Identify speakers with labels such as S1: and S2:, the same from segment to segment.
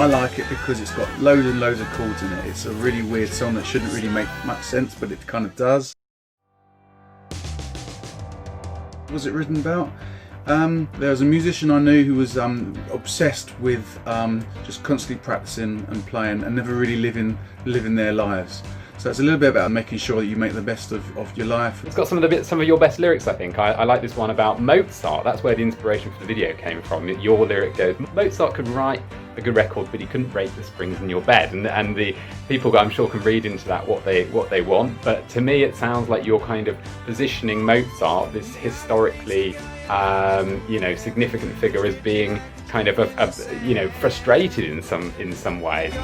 S1: I like it because it's got loads and loads of chords in it. It's a really weird song that shouldn't really make much sense, but it kind of does. What was it written about? There was a musician I knew who was obsessed with just constantly practicing and playing and never really living their lives. So it's a little bit about making sure that you make the best of your life.
S2: It's got some of your best lyrics, I think. I like this one about Mozart. That's where the inspiration for the video came from. Your lyric goes, Mozart could write a good record, but he couldn't break the springs in your bed. And the people, I'm sure, can read into that what they want. But to me, it sounds like you're kind of positioning Mozart, this historically significant figure, as being kind of frustrated in some ways.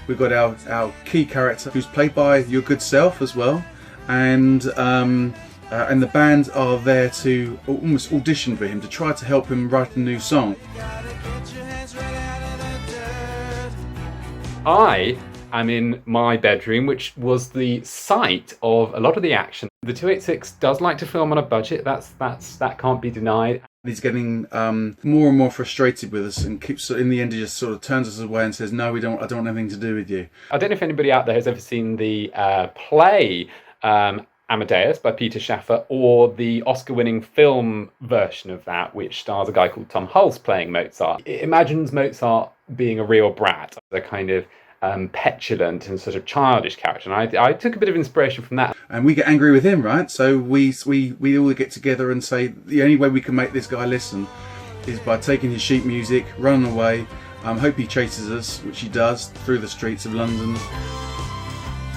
S1: We've got our key character, who's played by your good self as well, and the band are there to almost audition for him, to try to help him write a new song. I am in my bedroom, which was the site of a lot of the action. The 286 does like to film on a budget. That can't be denied. He's getting more and more frustrated with us, and keeps, in the end, he just sort of turns us away and says, "No, I don't want anything to do with you."
S2: I don't know if anybody out there has ever seen the play Amadeus by Peter Shaffer, or the Oscar-winning film version of that, which stars a guy called Tom Hulce playing Mozart. It imagines Mozart being a real brat, a kind of petulant and sort of childish character, and I took a bit of inspiration from that.
S1: And we get angry with him, right? So we all get together and say the only way we can make this guy listen is by taking his sheet music, running away. Hope he chases us, which he does, through the streets of London.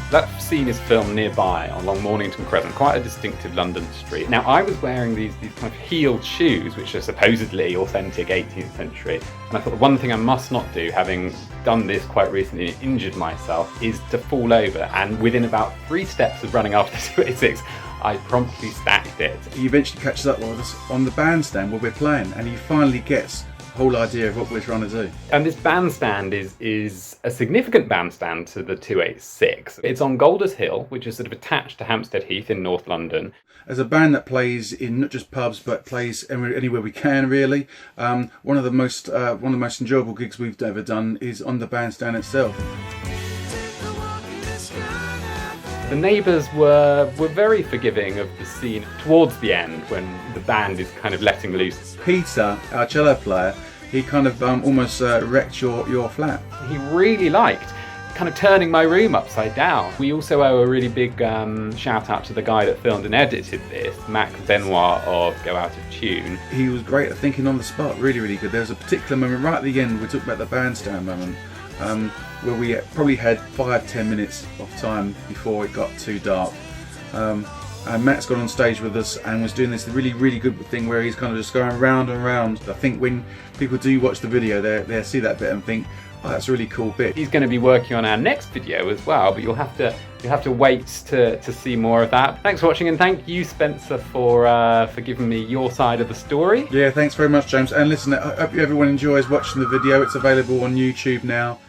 S2: That scene is filmed nearby along Mornington Crescent, quite a distinctive London street. Now, I was wearing these kind of heeled shoes, which are supposedly authentic 18th century, and I thought the one thing I must not do, having done this quite recently and injured myself, is to fall over, and within about 3 steps of running after the 286, I promptly stacked it.
S1: He eventually catches up with us on the bandstand where we're playing, and he finally gets whole idea of what we're trying to do.
S2: And this bandstand is a significant bandstand to the 286. It's on Golders Hill, which is sort of attached to Hampstead Heath in North London.
S1: As a band that plays in not just pubs but plays anywhere we can, really, one of the most enjoyable gigs we've ever done is on the bandstand itself.
S2: The neighbours were very forgiving of the scene towards the end when the band is kind of letting loose.
S1: Peter, our cello player, he kind of almost wrecked your flat.
S2: He really liked kind of turning my room upside down. We also owe a really big shout out to the guy that filmed and edited this, Max Benoit of Go Out of Tune.
S1: He was great at thinking on the spot, really, really good. There was a particular moment right at the end, we talked about the bandstand moment, where we probably had 5-10 minutes of time before it got too dark. And Matt's got on stage with us and was doing this really, really good thing where he's kind of just going round and round. I think when people do watch the video, they see that bit and think, "Oh, that's a really cool bit."
S2: He's going to be working on our next video as well, but you'll have to wait to see more of that. Thanks for watching, and thank you, Spencer, for giving me your side of the story.
S1: Yeah, thanks very much, James. And listen, I hope everyone enjoys watching the video. It's available on YouTube now.